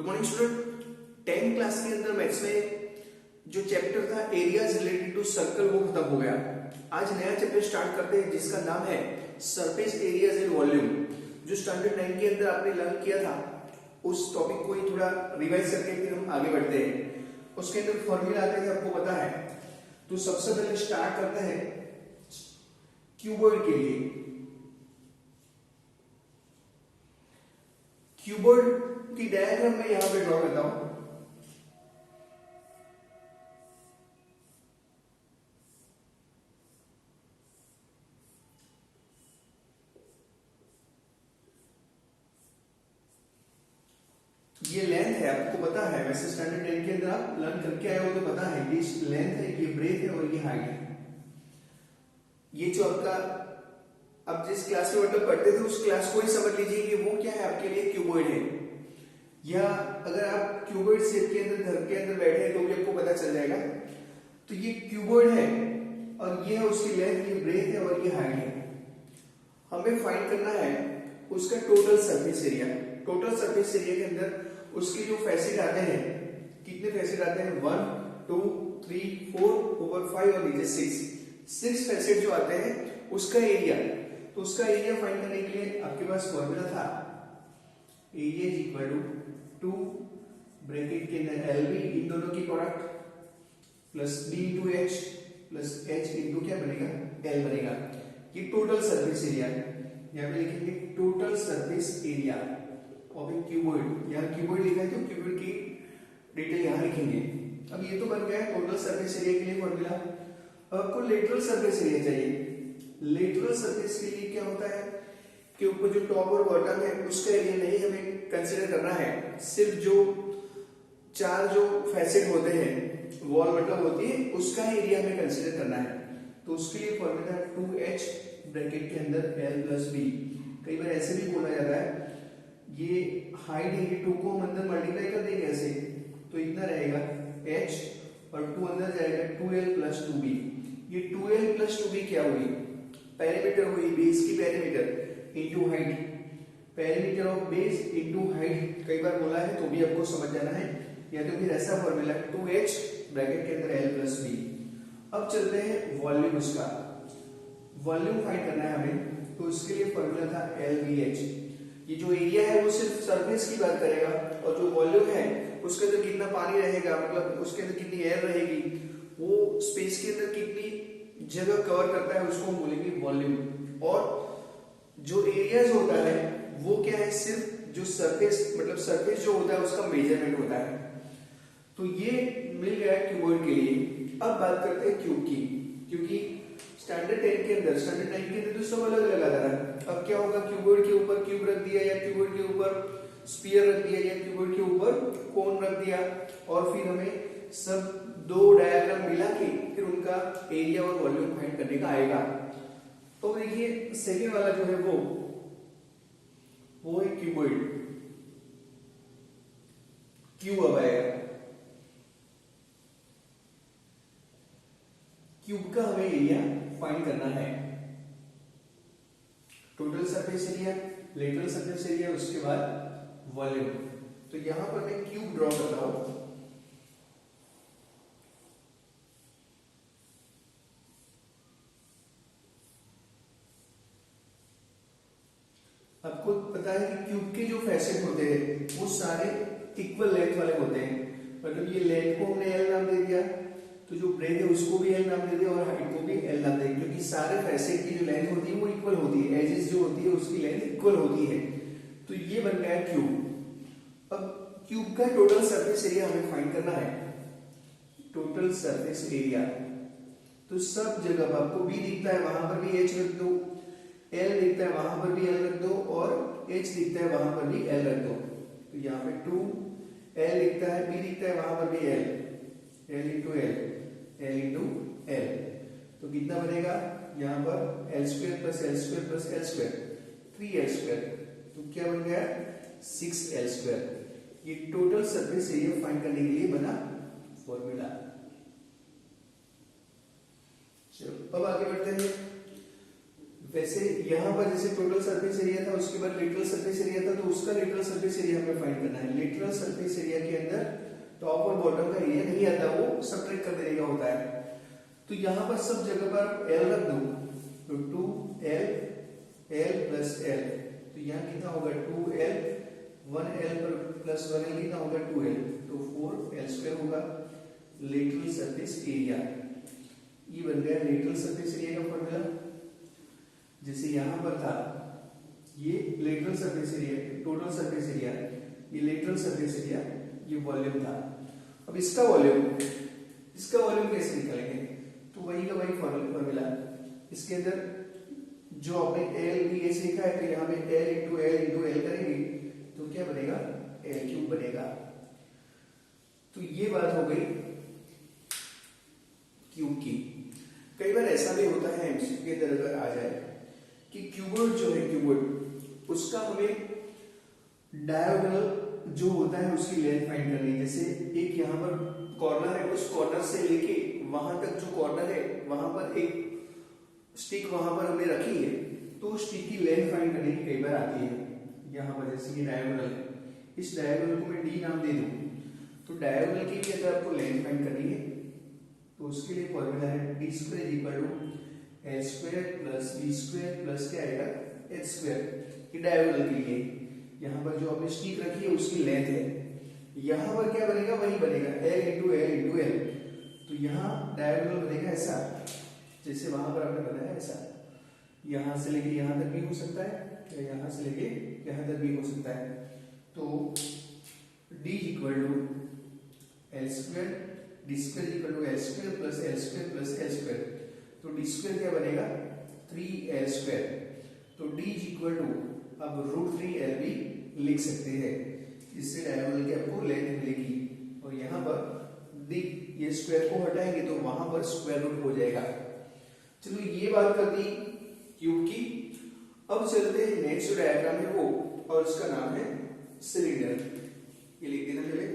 Good morning student. 10th class के अंदर maths में जो चैप्टर था एरियाज रिलेटेड टू सर्कल वो खत्म हो गया। आज नया चैप्टर स्टार्ट करते हैं जिसका नाम है सरफेस एरियाज इन वॉल्यूम। जो स्टैंडर्ड 9 के अंदर आपने लर्न किया था उस टॉपिक को ही थोड़ा रिवाइज करके फिर हम आगे बढ़ते हैं। उसके अंदर फॉर्मूला आते हैं आपको पता है। तो सबसे पहले स्टार्ट करते हैं क्यूबॉइड के लिए। क्यूबॉइड की डायग्राम मैं यहां पे ड्रॉ करता हूं। ये लेंथ है, आपको पता है, वैसे स्टैंडर्ड 10 के अंदर आप लर्न करके आए हो तो पता है। ये लेंथ है, ये ब्रेथ है और ये हाइट है। ये जो आपका अब जिस क्लास में मतलब पढ़ते थे उस क्लास को ही समझ लीजिए कि वो क्या है आपके लिए क्यूबॉइड है। या अगर आप क्यूबॉइड शेप के अंदर घर के अंदर बैठे हैं तो भी आपको पता चल जाएगा। तो ये क्यूबॉइड है और ये है उसकी लेंथ, ये ब्रेथ है और ये हाइट है। हमें फाइंड करना है उसका total surface area. Total surface area के अंदर उसके जो फैसेट आते हैं, कितने फैसेट आते हैं, 1 2 3 4 ऊपर 5 और नीचे 6 फैसेट जो आते हैं उसका एरिया। तो उसका एरिया फाइंड करने के लिए आपके पास फॉर्मूला था area is equal to 2 bracket के अंदर LB इन दोनों की product plus B into H plus H into क्या बनेगा, L बनेगा। ये टोटल सरफेस एरिया। यहाँ पे लिखेंगे total surface area of A cuboid. यहाँ क्यूबॉइड लिखा है तो क्यूबॉइड की डिटेल यहाँ लिखेंगे। अब ये तो बन गया है टोटल सरफेस एरिया के लिए फॉर्मूला। अब आपको लेटरल सरफेस एरिया चाहिए। लेटरल सरफेस के लिए क्या होता है कि ऊपर जो टॉप और बॉटम है उसका एरिया नहीं हमें कंसीडर करना है, सिर्फ जो चार जो फैसेट होते हैं, वॉल मतलब होती है, उसका एरिया हमें कंसीडर करना है। तो उसके लिए फॉर्मूला 2H ब्रैकेट के अंदर L प्लस B। कई बार ऐसे भी बोला जाता है, ये हाइट है, ये 2 को हम अंदर मल्टीप्लाई कर देंगे ऐसे, तो इतना रहेगा H और 2 अंदर जाएगा 2L प्लस 2B। ये 2L प्लस 2B क्या हुई, पेरीमीटर हुई, बेस की perimeter into height. Perimeter of base into height कई बार बोला है तो भी आपको समझ जाना है। या तो फिर ऐसा फॉर्मूला 2H ब्रैकेट के अंदर L प्लस B। अब चलते हैं वॉल्यूम। उसका वॉल्यूम फाइंड करना है हमें, तो इसके लिए फॉर्मूला था LVH। ये जो एरिया है वो सिर्फ सरफेस की बात करेगा और जो वॉल्यूम है उसके अंदर कितना पानी रहेगा, मतलब उसके अंदर कितनी एयर रहेगी, वो स्पेस के अंदर कितनी जगह कवर करता है, उसको हम बोलेंगे वॉल्यूम। और जो एरियाज होता है वो क्या है, सिर्फ जो सरफेस मतलब सरफेस जो होता है उसका मेजरमेंट होता है। तो ये मिल गया क्यूबॉइड के लिए। अब बात करते हैं क्यूब की, क्योंकि स्टैंडर्ड 10 के अंदर, स्टैंडर्ड 9 के अंदर तो सब अलग अलग आता है। अब क्या होगा, क्यूबॉइड के ऊपर क्यूब रख दिया या क्यूबॉइड के ऊपर स्फीयर रख दिया या क्यूबॉइड के ऊपर कोन रख दिया और फिर हमें सब दो डायग्राम मिला के फिर उनका एरिया और वॉल्यूम फाइंड करने का आएगा। तो देखिए सेकेंड वाला जो है वो है क्यूबॉइड। क्यूब अब आएगा। क्यूब का हमें एरिया फाइंड करना है। Total surface area, lateral surface area, उसके बाद वॉल्यूम। तो यहां पर मैं क्यूब ड्रॉ करता हूं। आपको पता है कि क्यूब के जो फैसेट होते हैं वो सारे इक्वल लेंथ वाले होते हैं। मतलब ये लेंथ को हमने L नाम दे दिया, तो जो ब्रेथ है उसको भी L नाम दे दिया और हाइट को भी L नाम दे दिया, क्योंकि सारे फैसेट की जो लेंथ होती है वो इक्वल होती है, एजेस जो होती है उसकी लेंथ इक्वल होती है। तो ये बन गया क्यूब। अब क्यूब का टोटल सरफेस एरिया हमें फाइंड करना है। टोटल सरफेस एरिया, तो सब जगह आपको B दिखता है वहां पर भी H रख दो, L दिखता है वहां पर भी L रख दो और H दिखता है वहां पर भी L रख दो। तो यहाँ पे 2 L दिखता है, B दिखता है वहां पर भी L, L इंटू L। तो कितना बनेगा यहाँ पर L square plus L square plus L square, 3L square. तो क्या बन गया, 6L स्क्वायर। ये टोटल सरफेस एरिया फाइंड करने के लिए बना फॉर्मूला। चलो अब आगे बढ़ते हैं। वैसे यहाँ पर जैसे टोटल सरफेस एरिया था, उसके बाद लेटरल सरफेस एरिया था, तो उसका लेटरल सरफेस एरिया हमें फाइंड करना है। लेटरल सरफेस एरिया के अंदर टॉप और बॉटम का एरिया नहीं आता, वो सबट्रैक्ट कर देने का होता है। तो यहाँ पर सब जगह पर एल रख दो, तो 2l l प्लस l, तो यहाँ कितना होगा 2l, 1l पर प्लस 1l कितना होगा 2l, तो 4l² होगा लेटरल सरफेस एरिया। ये बन गया लेटरल सरफेस एरिया का फॉर्मूला। जैसे यहां पर था ये lateral surface area, total surface area, ये लेटरल सरफेस एरिया, ये वॉल्यूम था। अब इसका वॉल्यूम कैसे निकालेंगे? तो वही का वही फॉर्मूला। इसके अंदर जो आपने एल बी एस लिखा है, तो यहाँ पे एल इंटू एल करेंगे तो क्या बनेगा, L³ बनेगा। तो ये बात हो गई क्यूब की। कई बार ऐसा भी होता है एमसीक्यू के अंदर अगर आ जाए कि क्यूबॉइड जो है, क्यूबॉइड उसका हमें डायगोनल जो होता है उसकी लेंथ फाइंड करनी है। जैसे एक यहाँ पर कॉर्नर है, उस कॉर्नर से लेके वहां तक जो कॉर्नर है वहां पर एक स्टिक वहां पर हमने रखी है, तो स्टिक की लेंथ फाइंड करने की कई बार आती है। यहाँ पर जैसे ये डायगोनल है, इस डायगोनल को मैं डी नाम दे दूं, तो डायगोनल की भी अगर आपको लेंथ फाइंड करनी है तो उसके लिए फॉर्मूला है d² = l² plus b² plus क्या आएगा h²। ये डायगोनल के लिए यहाँ पर जो आपने स्टिक रखी है उसकी लेंथ है। यहाँ पर क्या बनेगा, वही बनेगा l इंटू l। तो यहाँ डायगोनल बनेगा ऐसा, जैसे वहां पर आपने बनाया ऐसा, यहाँ से लेके यहाँ तक भी हो सकता है या यहाँ से लेके यहाँ तक भी हो सकता है। तो d = l², d² = l² plus l² plus l², तो d² क्या बनेगा 3l²। तो d = अब √3l भी लिख सकते हैं, इससे डायगोनल की आपको लेंथ मिलेगी। और यहाँ पर d ये स्क्वायर को हटाएंगे तो वहां पर स्क्वायर रूट हो जाएगा। चलो ये बात कर दी क्यूब की। अब चलते हैं नेक्स्ट जो डायग्राम है वो, और उसका नाम है सिलेंडर। ये लिख देना चले।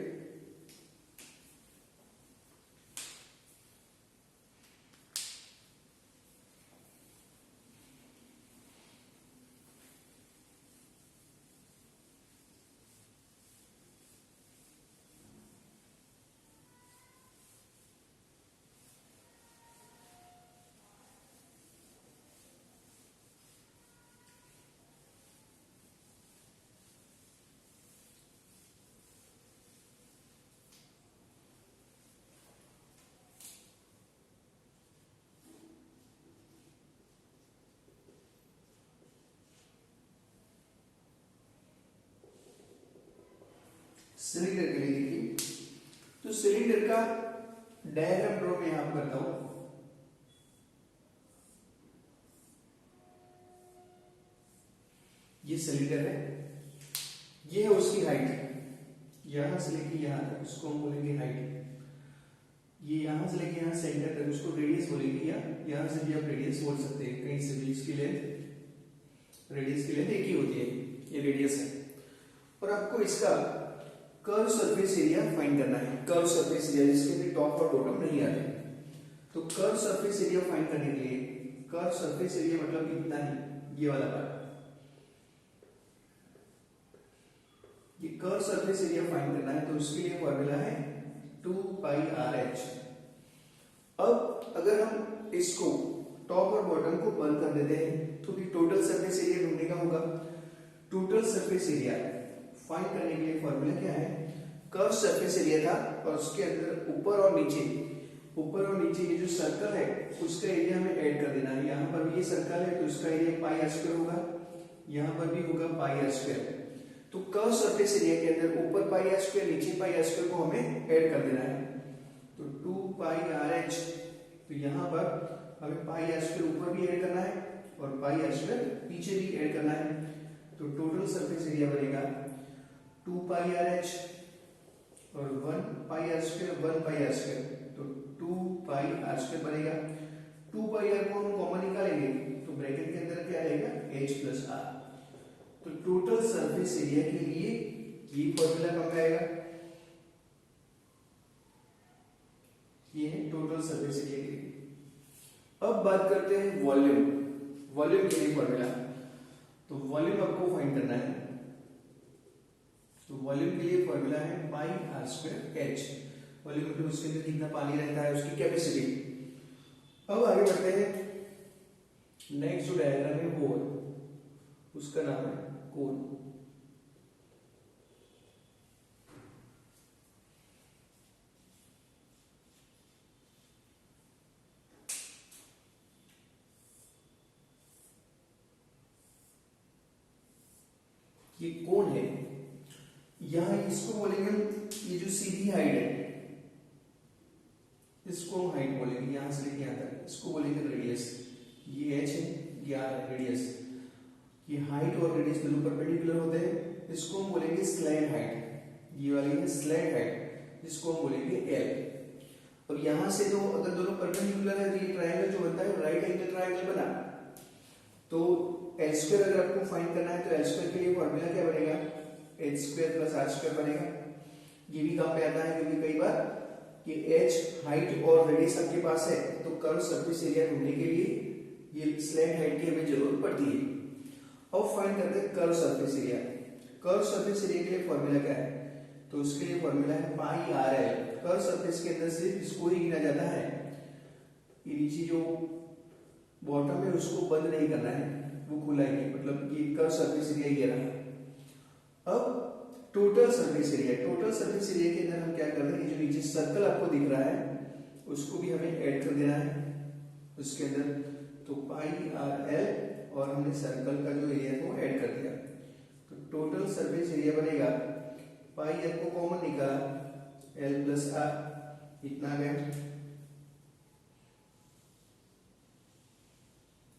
सिलेंडर के लिए देखिए, तो सिलेंडर का डायग्राम ड्रॉ मैं यहां करता हूं। ये सिलेंडर है, ये है उसकी हाइट, यहां से लेके यहां तक उसको हम बोलेंगे हाइट। ये यहां से लेके यहां सेंटर तक उसको रेडियस बोलेंगे, या यहां से भी आप रेडियस बोल सकते हैं। कहीं से भी इसकी लेंथ, रेडियस की लेंथ एक ही होती है, ये रेडियस है। और आपको इसका कर्व सरफेस एरिया फाइंड करना है। कर्व सरफेस एरिया जिसके भी टॉप और बॉटम नहीं आते, तो कर्व सरफेस एरिया फाइंड करने के लिए, कर्व सरफेस एरिया मतलब इतना ही, ये वाला पार्ट, ये कर्व सरफेस एरिया फाइंड करना है। तो उसके लिए फॉर्मूला है 2πRh। अब अगर हम इसको टॉप और बॉटम को बंद कर देते हैं तो भी टोटल सरफेस एरिया ढूंढने का होगा। टोटल सरफेस एरिया फाइंड करने के लिए फॉर्मूला क्या है, कर्व सरफेस एरिया था और उसके अंदर ऊपर और नीचे ये जो सर्कल है उसका एरिया हमें ऐड कर देना है। यहाँ पर भी ये सर्कल है तो इसका एरिया πr² होगा, यहाँ पर भी होगा πr²। तो कर्व सरफेस एरिया के अंदर ऊपर πr², नीचे πr² को हमें ऐड कर देना है। तो 2πRh, तो यहाँ पर हमें πr² ऊपर भी ऐड करना है और πr² पीछे भी ऐड करना है। तो टोटल सरफेस एरिया बनेगा 2πRh और 1πr², तो 2πr² बनेगा। 2πr को हम कॉमन निकालेंगे तो ब्रैकेट के अंदर क्या आएगा h+r। तो टोटल सरफेस एरिया के लिए ये फॉर्मूला कम आएगा। ये है टोटल सरफेस एरिया के लिए। अब बात करते हैं वॉल्यूम। वॉल्यूम के लिए फॉर्मूला, तो वॉल्यूम आपको फाइंड करना है। तो वॉल्यूम के लिए फॉर्मूला है पाई आर स्क्वायर एच। वॉल्यूम मतलब उसके अंदर कितना पानी रहता है, उसकी कैपेसिटी। अब आगे बढ़ते हैं, नेक्स्ट जो डायग्राम है वो उसका नाम है कोन। ये कोन है, यहां इसको बोलेंगे हम, ये जो सीधी हाइट है इसको हम हाइट बोलेंगे, यहां से लेके यहां तक, इसको बोलेंगे रेडियस। ये एच है, ये आर है रेडियस। ये हाइट और रेडियस दोनों परपेंडिकुलर होते हैं, इसको हम बोलेंगे स्लैंट हाइट। ये वाली है स्लैंट हाइट, इसको हम बोलेंगे एल। और यहां से तो अगर दोनों परपेंडिकुलर है तो ये ट्रायंगल जो बनता है राइट एंगल ट्रायंगल बना। तो एल स्क्वायर अगर आपको फाइंड करना है तो एल स्क्वायर के लिए फॉर्मूला क्या बनेगा, H square plus R square बनेगा। ये भी काम पे आता है क्योंकि कई बार कि एच हाइट और रेडियस आपके पास है तो कर्व सरफेस एरिया ढूंढने के लिए ये स्लैंट हाइट की हमें जरूरत पड़ती है। अब फाइंड करते हैं curve surface area. Curve surface area के लिए फॉर्मूला क्या है, तो उसके लिए फॉर्मूला है पाई आर एल। कर्व सरफेस के अंदर सिर्फ इसको ही गिना जाता है, ये नीचे जो बॉटम है उसको बंद नहीं करना है, वो खुला ही, मतलब ये कर्व सरफेस एरिया ये रहा। अब total surface area, total surface area के अंदर हम क्या कर रहे हैं, जो नीचे सर्कल आपको दिख रहा है उसको भी हमें ऐड कर देना है उसके अंदर। तो पाई आर एल और हमने सर्कल का जो एरिया है वो ऐड कर दिया, तो टोटल सरफेस एरिया बनेगा, पाई एल को कॉमन निकाला, एल प्लस आर इतना आ गया।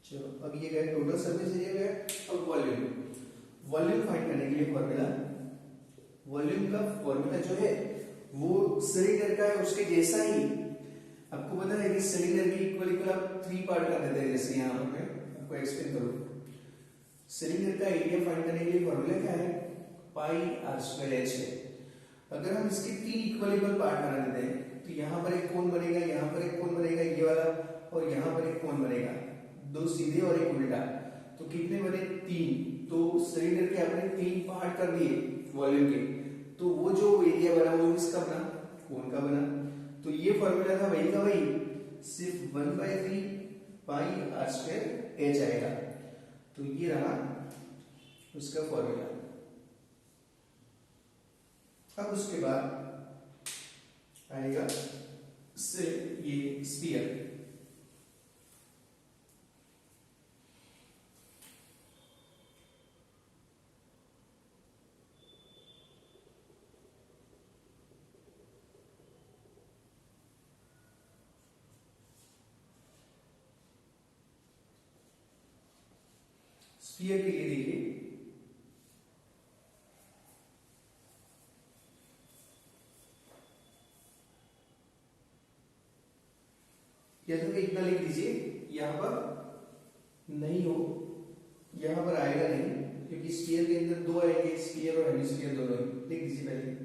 चलो अब ये गया टोटल सरफेस एरिया गया। अब वॉल्यूम, वॉल्यूम फाइंड करने के लिए फॉर्मूला, वॉल्यूम का फॉर्मूला जो है वो सिलेंडर का है उसके जैसा ही। आपको पता है कि सिलेंडर की इक्वल इक्वल आप 3 पार्ट कर देते हैं, जैसे यहां पर मैं आपको एक्सप्लेन करूं। सिलेंडर का एरिया फाइंड करने के लिए फॉर्मूला क्या है, पाई आर स्क्वायर एच है। अगर हम इसके 3 इक्वल इक्वल पार्ट बना देते हैं तो यहां पर एक कोण बनेगा, यहां पर एक कोण बनेगा ये वाला, और यहां पर एक कोण बनेगा, 2 सीधे और एक उल्टा। तो कितने बने, 3। तो सिलेंडर के आपने 3 पार्ट कर दिए वॉल्यूम के, तो वो जो एरिया बना वो इसका बना, कोण का बना। तो ये फॉर्मूला था वही का वही, सिर्फ 1/3 पाई आर स्क्वायर एच आएगा। तो ये रहा उसका फॉर्मूला। अब उसके बाद आएगा से ये स्फीयर। स्फीयर के लिए देखिए, या तो इतना लिख दीजिए, यहां पर नहीं हो, यहां पर आएगा नहीं क्योंकि स्फीयर के अंदर 2 आएंगे, स्फीयर और हेमिस्फीयर दोनों ही। लिख दीजिए पहले,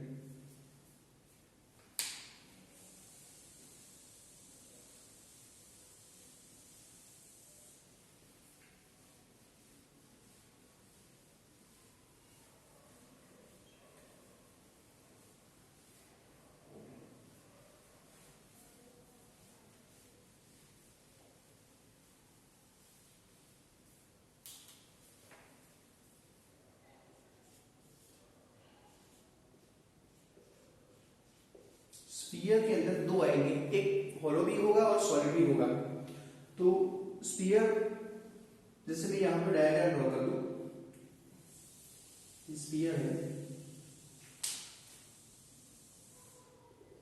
स्फीयर के अंदर 2 आएंगे, एक हॉलो भी होगा और सॉलिड भी होगा। तो स्फीयर, जैसे मैं यहां पर डायग्राम ड्रॉ कर दूं, स्फीयर है,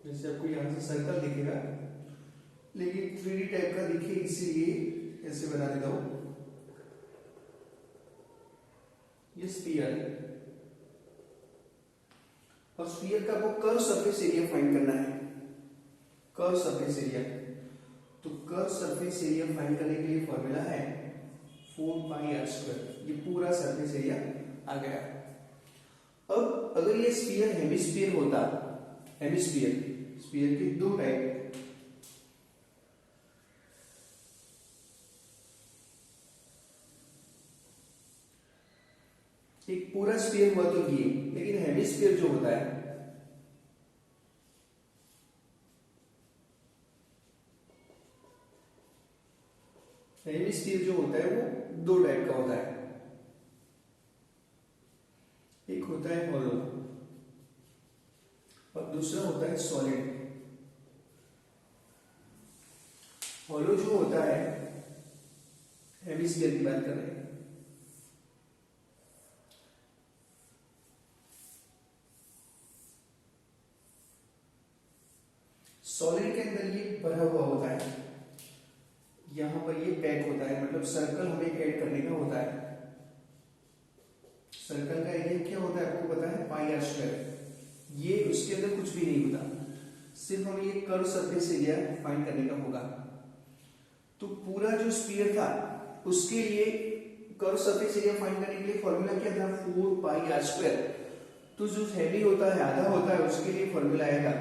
जैसे आपको यहां से सर्कल दिखेगा लेकिन 3D टाइप का दिखे, इसीलिए ऐसे बना देता हूं। ये स्फीयर है और स्फीयर का आपको कर्व सरफेस एरिया फाइंड करना है, कर्व सरफेस एरिया। तो कर्व सरफेस एरिया फाइंड करने के लिए फॉर्मूला है 4 पाई आर स्क्वायर। ये पूरा सरफेस एरिया आ गया। अब अगर ये स्फीयर हेमिस्फीयर होता, हेमिस्फीयर, स्फीयर के 2 टाइप, एक पूरा स्फीयर हुआ तो ये, लेकिन हेमिस्फीयर जो होता है, हेमिस्फीयर जो होता है वो दो टाइप का होता है, एक होता है हॉलो और दूसरा होता है सॉलिड। हॉलो जो होता है, हेमिस्फीयर की बात कर रहे हैं, सॉलिड के अंदर ये भरा हुआ होता है, यहां पर ये पैक होता है, मतलब सर्कल हमें ऐड करने का होता है। सर्कल का एरिया क्या होता है आपको पता है, पाई आर स्क्वायर। ये उसके अंदर कुछ भी नहीं होता, सिर्फ हमें ये कर्व सरफेस एरिया फाइंड करने का होगा। तो पूरा जो स्फीयर था उसके लिए कर्व सरफेस एरिया फाइंड करने के लिए फॉर्मूला क्या था, 4 पाई आर स्क्वायर। तो जो हेवी होता है, आधा होता है, उसके लिए फॉर्मूला आएगा,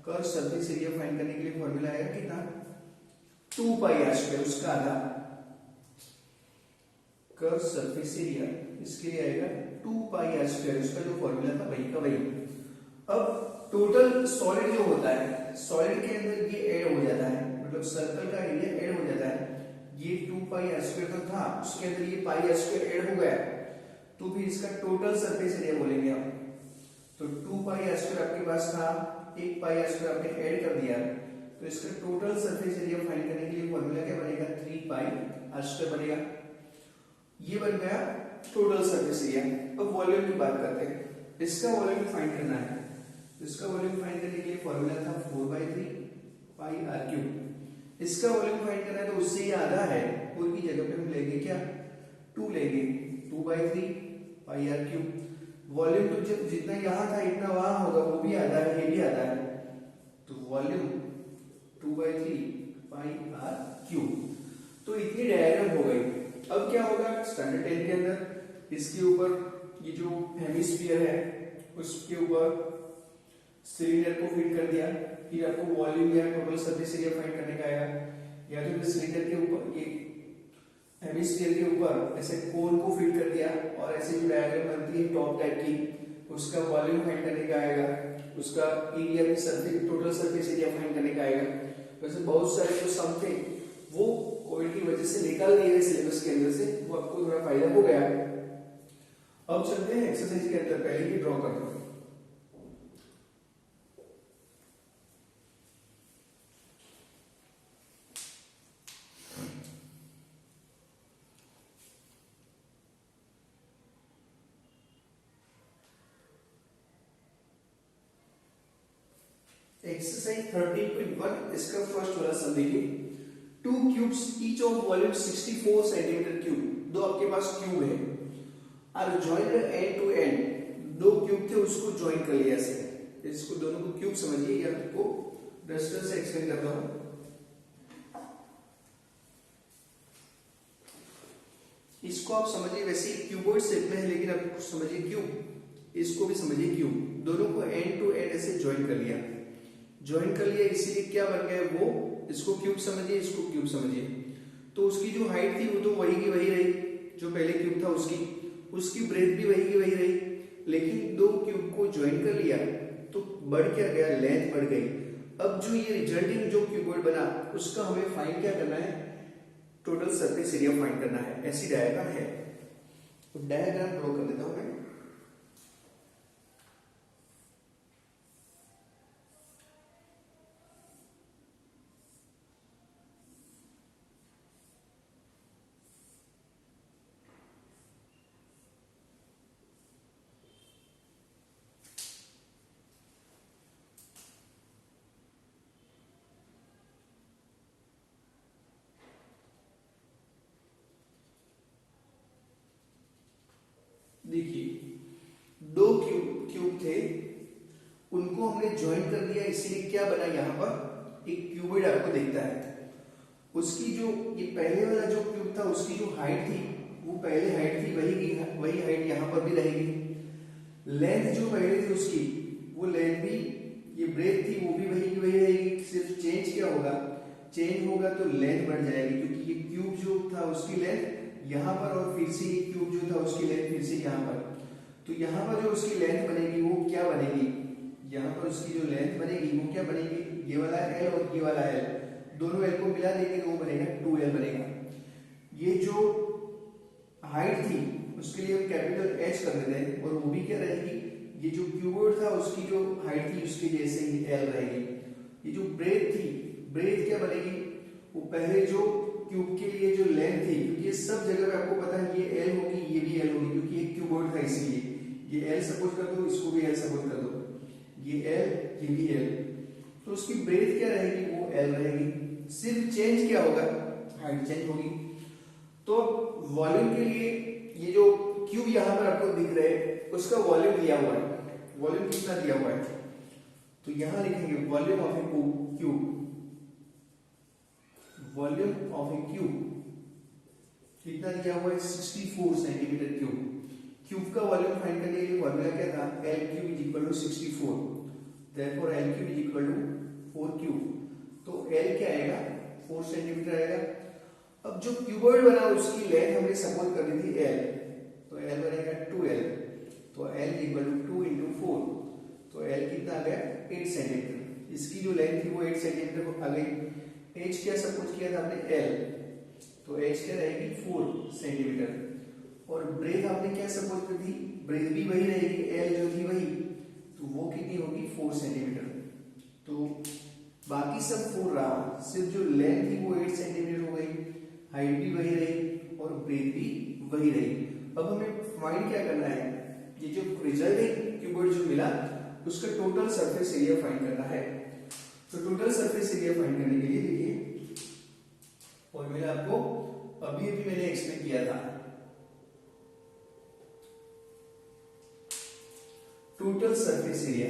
कर्व सरफेस एरिया फाइंड करने के लिए फॉर्मूला आएगा कितना, 2 पाई आर स्क्वायर, उसका आधा। कर्व सरफेस एरिया इसके लिए आएगा 2 पाई आर स्क्वायर, उसका जो फॉर्मूला था वही का वही। अब टोटल सॉलिड जो होता है, सॉलिड के अंदर ये ऐड हो जाता है, मतलब सर्कल का एरिया ऐड हो जाता है। ये 2 पाई आर स्क्वायर तो था, उसके अंदर ये पाई आर स्क्वायर ऐड हो गया, तो फिर इसका टोटल सरफेस एरिया बोलेंगे आप। तो 2 पाई आर स्क्वायर आपके पास था, 1 पाई आर स्क्वायर आपने ऐड कर दिया, तो इसका टोटल सरफेस एरिया फाइंड करने के लिए फॉर्मूला क्या बनेगा, 3 पाई आर स्क्वायर बनेगा। ये बन गया टोटल सरफेस एरिया। अब वॉल्यूम की बात करते हैं, इसका वॉल्यूम फाइंड करना है। इसका वॉल्यूम फाइंड करने के लिए फॉर्मूला था 4/3 पाई आर क्यूब। इसका वॉल्यूम फाइंड करना है तो उससे ये आधा है, 4 की जगह पे हम लेंगे क्या, 2 लेंगे, 2/3 पाई आर क्यूब। वॉल्यूम तो जितना यहाँ था इतना वहां होगा, वो भी आधा है, ये भी आधा है, तो वॉल्यूम 2/3 पाई आर क्यूब। तो इतनी डायग्राम हो गई। अब क्या होगा, स्टैंडर्ड 10 के अंदर इसके ऊपर ये जो हेमिस्फीयर है उसके ऊपर सिलेंडर को फिट कर दिया, फिर आपको वॉल्यूम या टोटल सरफेस एरिया फाइंड करने का आएगा, या तो सिलेंडर के ऊपर, ये हेमिस्फीयर के ऊपर ऐसे कोन को फिट कर दिया, और ऐसे जो डायग्राम बनती है टॉप टाइप की, उसका वॉल्यूम फाइंड करने का आएगा, उसका एरिया भी surface, total surface area find करने का आएगा। वैसे बहुत सारे जो सम थे वो कोविड की वजह से निकाल दिए गए सिलेबस के अंदर से, वो आपको थोड़ा फायदा हो गया। अब चलते हैं एक्सरसाइज के अंदर, पहले ही ड्रॉ कर दो। एक्सरसाइज 13.1, इसका फर्स्ट वाला सम देखिए, 2 cubes each of volume 64 centimetre cube, दो आपके पास क्यूब है, are joined end to end, दो क्यूब थे उसको ज्वाइन कर लिया ऐसे, इसको दोनों को क्यूब समझिए, या आपको डस्टर से एक्सप्लेन करता हूं। इसको आप समझिए वैसे क्यूबॉइड शेप में है, लेकिन आप समझिए क्यूब, इसको भी समझिए क्यूब, दोनों को एंड टू एंड ऐसे ज्वाइन कर लिया, ज्वाइन कर लिया, इसीलिए क्या बन गया वो, इसको क्यूब समझिए, इसको क्यूब समझिए। तो उसकी जो हाइट थी वो तो वही की वही रही, जो पहले क्यूब था उसकी ब्रेथ भी वही की वही रही, लेकिन दो क्यूब को ज्वाइन कर लिया तो बढ़ क्या गया, लेंथ बढ़ गई। अब जो ये रिजल्टिंग जो क्यूबॉइड बना उसका हमें फाइंड क्या करना है, टोटल सरफेस एरिया फाइंड करना है। ऐसी डायग्राम है, तो डायग्राम ड्रॉ कर देता हूं मैं। देखिए दो क्यूब थे, उनको हमने ज्वाइन कर दिया, इसीलिए क्या बना, यहाँ पर एक क्यूबॉइड आपको दिखता है। उसकी जो ये पहले वाला जो क्यूब था उसकी जो हाइट थी वो पहले हाइट थी, वही हाइट यहाँ पर भी रहेगी। लेंथ जो पहले थी उसकी वो लेंथ भी, ये ब्रेथ थी वो भी वही की वही रहेगी, सिर्फ चेंज क्या होगा, चेंज होगा तो लेंथ बढ़ जाएगी, क्योंकि ये क्यूब जो था उसकी लेंथ यहाँ पर, और फिर से ये क्यूब जो था उसकी लेंथ फिर से यहाँ पर, तो यहाँ पर जो उसकी लेंथ बनेगी वो क्या बनेगी, यहाँ पर उसकी जो लेंथ बनेगी वो क्या बनेगी, ये वाला एल और ये वाला एल, दोनों एल को मिला देंगे तो वो बनेगा 2l बनेगा। ये जो हाइट थी उसके लिए हम कैपिटल एच कर देते हैं और वो भी क्या रहेगी, ये जो क्यूबॉइड था उसकी जो हाइट थी उसके जैसे ही एल रहेगी। ये जो ब्रेथ थी, ब्रेथ क्या बनेगी, वो पहले जो क्यूब के लिए जो लेंथ थी, क्योंकि ये सब जगह पे आपको पता है ये एल होगी ये भी एल होगी, क्योंकि ये क्यूबॉइड था इसलिए ये एल सपोज कर दो, इसको भी एल सपोज कर दो, ये एल ये भी एल, तो उसकी ब्रेथ क्या रहेगी, वो एल रहेगी। सिर्फ चेंज क्या होगा, हाइट चेंज होगी। तो वॉल्यूम के लिए ये जो क्यूब यहां पर आपको दिख रहा है उसका वॉल्यूम दिया हुआ है, वॉल्यूम कितना दिया हुआ है, तो यहां लिखेंगे volume of a cube, volume of a cube कितना दिया हुआ है 64 सेंटीमीटर क्यूब। क्यूब का वॉल्यूम फाइंड करने के लिए फॉर्मूला क्या था, L cube is equal to 64, therefore L cube is equal to 4 cube, तो L क्या आएगा 4 सेंटीमीटर आएगा। अब जो क्यूबॉइड बना उसकी लेंथ हमने सपोज कर दी थी L, तो L बनेगा 2L, तो L इक्वल टू 2 इंटू 4, तो L कितना आ गया 8 सेंटीमीटर। इसकी जो लेंथ थी वो 8 सेंटीमीटर आ गई। H क्या सपोज किया था हमने L, तो H क्या रहेगी 4 सेंटीमीटर, और ब्रेथ आपने क्या सपोज कर दी, ब्रेथ भी वही रहेगी L जो थी वही, तो वो कितनी होगी 4 सेंटीमीटर। तो बाकी सब 4 रहा, सिर्फ जो लेंथ थी वो 8 सेंटीमीटर हो गई, हाइट भी वही रही और ब्रेथ भी वही रही। अब हमें फाइंड क्या करना है, ये जो रिजल्टिंग क्यूबॉइड जो मिला उसका टोटल सरफेस एरिया फाइंड करना है। तो टोटल सरफेस एरिया फाइंड करने के लिए देखिए फॉर्मूला आपको अभी अभी मैंने एक्सप्लेन किया था, टोटल सरफेस एरिया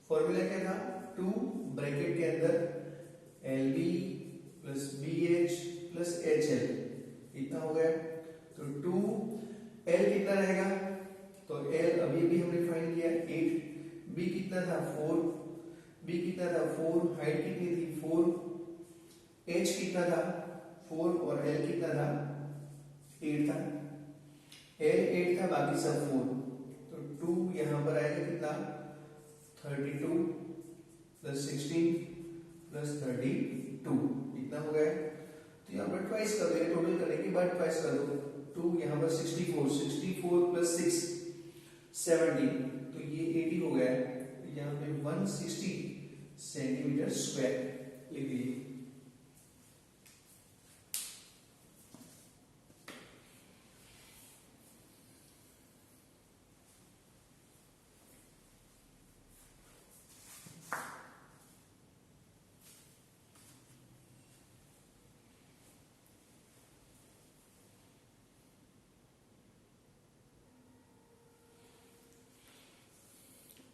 फॉर्मूला क्या था, 2 ब्रैकेट के अंदर LB plus BH plus HL इतना हो गया, तो 2L कितना रहेगा, तो L अभी भी हमने फाइंड किया 8, B कितना था 4, B कितना था 4, हाइट कितनी थी 4, H कितना था 4 और L कितना था 8 था, L 8 था बाकी सब 4, तो 2 यहां पर आएगा कितना 32 प्लस 16 प्लस 32 इतना हो गया। तो यहाँ पर ट्वाइस कर देंगे, टोटल करने के बाद ट्वाइस कर दो, 2 यहाँ पर 64 प्लस 6 70, तो ये 80 हो गया, तो यहाँ पे 160 सेंटीमीटर स्क्वायर लिख लीजिए।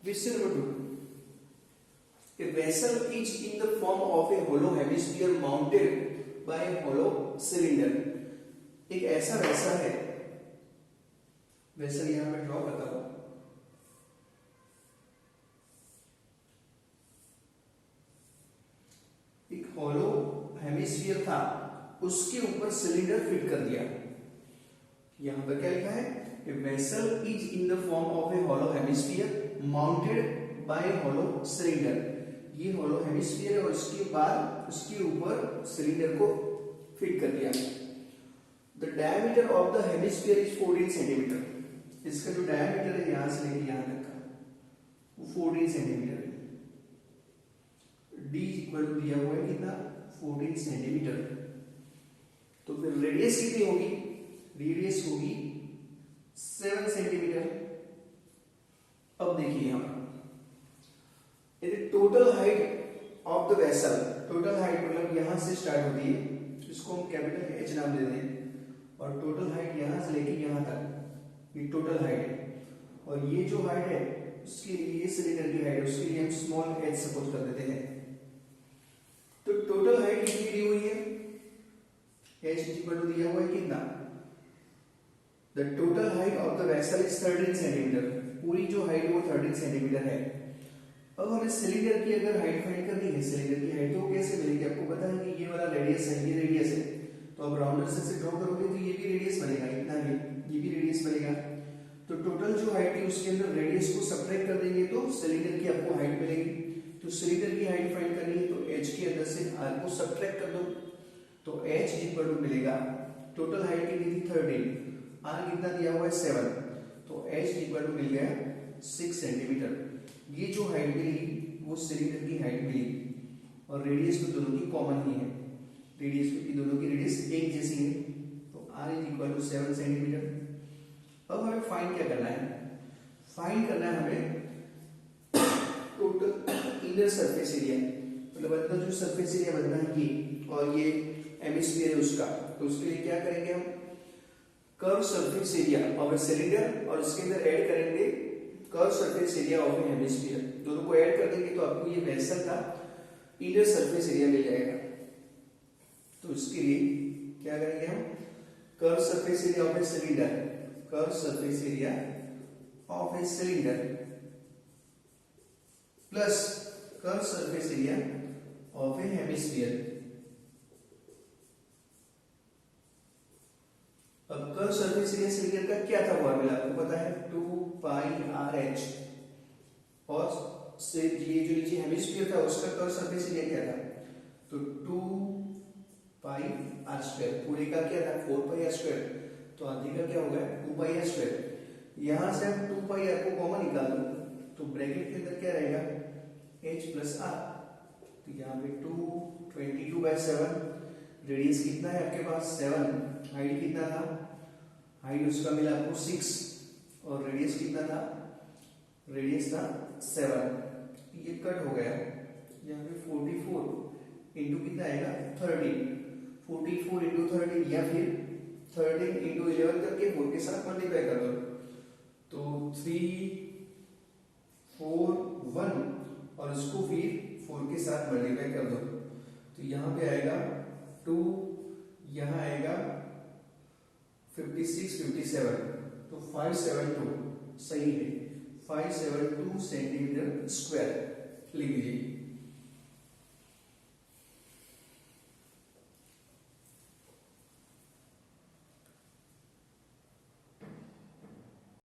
Question number 2. A vessel is in the form of a hollow hemisphere mounted by a hollow cylinder. एक ऐसा वैसा है, वैसा यहां मैं ड्रॉ करता हूं, एक हॉलो हेमिस्फीयर था उसके ऊपर सिलेंडर फिट कर दिया। यहां पर क्या लिखा है, a vessel is in the form of a hollow hemisphere mounted by a hollow cylinder। ये hollow hemisphere है और उसके बाद उसके ऊपर सिलेंडर को फिट कर दिया। The diameter of the hemisphere is 14 centimetre. इसका जो डायमीटर है यहां से लेकर यहां तक का वो 14 सेंटीमीटर है। D इक्वल टू दिया हुआ है कितना 14 सेंटीमीटर। तो फिर रेडियस कितनी होगी, रेडियस होगी 7 सेंटीमीटर। अब देखिए यहां पर यदि total height of the vessel, total height मतलब यहां से स्टार्ट होती है, इसको हम कैपिटल H नाम दे दें, और टोटल हाइट यहां से लेके यहां तक ये टोटल हाइट है, और ये जो हाइट है उसके लिए ये सिलेंडर की हाइट, उसके लिए हम स्मॉल h सपोज कर देते हैं। तो टोटल हाइट कितनी दी हुई है, h इक्वल टू दिया हुआ है कितना, the total height of the vessel is 13 centimetre. पूरी जो हाइट वो 13 सेंटीमीटर है। अब हमें सिलेंडर की अगर हाइट फाइंड करनी है, सिलेंडर की हाइट तो कैसे मिलेगी, आपको पता है कि ये वाला रेडियस है, ये रेडियस है, तो अब राउंडर से ड्रॉ करोगे तो ये भी रेडियस बनेगा, इतना भी ये भी रेडियस बनेगा। तो टोटल जो हाइट है उसके अंदर रेडियस को सब्ट्रैक्ट कर देंगे तो सिलेंडर की आपको हाइट मिलेगी। तो सिलेंडर की हाइट फाइंड करनी है तो h के अंदर से r को सब्ट्रैक्ट कर दो तो h इक्वल टू मिलेगा, टोटल हाइट कितनी थी 13, r कितना दिया हुआ है 7, तो h इक्वल टू मिल गया 6 सेंटीमीटर। ये जो हाइट मिली वो सिलेंडर की हाइट मिली और रेडियस तो दोनों की कॉमन ही है, रेडियस की दोनों की रेडियस एक जैसी है, तो r is equal to 7 centimetre. अब हमें फाइंड क्या करना है, फाइंड करना है हमें टोटल इनर सरफेस एरिया, मतलब अंदर जो सरफेस एरिया बनना है ये और ये हेमिस्फीयर है उसका। तो उसके लिए क्या करेंगे हम, curve surface area of a cylinder और इसके अंदर ऐड करेंगे curve surface area of A hemisphere, दोनों को ऐड कर देंगे तो आपको ये वेसल का इनर सरफेस एरिया मिल जाएगा। तो इसके लिए क्या करेंगे हम, curve surface area of a cylinder, curve surface area of a cylinder plus curve surface area of A hemisphere. अब कर्व सरफेस एरिया सिलेंडर का क्या था फॉर्मूला आपको पता है, 2 पाई आर एच, और से ये जो नीचे हेमिस्फीयर था उसका कर्व सरफेस एरिया क्या था, तो 2 पाई आर स्क्वायर, पूरे का क्या था 4 पाई आर स्क्वायर, तो आधे का क्या होगा 2 पाई आर स्क्वायर। यहां से हम 2 पाई आर को कॉमन निकाल दो तो ब्रैकेट के अंदर क्या रहेगा h प्लस आर, तो यहाँ पे 22/7, रेडियस कितना है आपके पास 7, हाइट कितना था, हाइट उसका मिला आपको 6 और रेडियस कितना था, रेडियस था 7, ये कट हो गया, यहाँ पे 44 इंटू कितना आएगा 13, 44 इंटू 13 या फिर 13 इंटू 11 करके 4 के साथ मल्टीप्लाई कर दो, तो 3 4 1 और इसको फिर 4 के साथ मल्टीप्लाई कर दो, तो यहाँ पे आएगा 2, यहाँ आएगा 56 57, तो 572 सही है, 572 सेंटीमीटर स्क्वायर लिख लीजिए।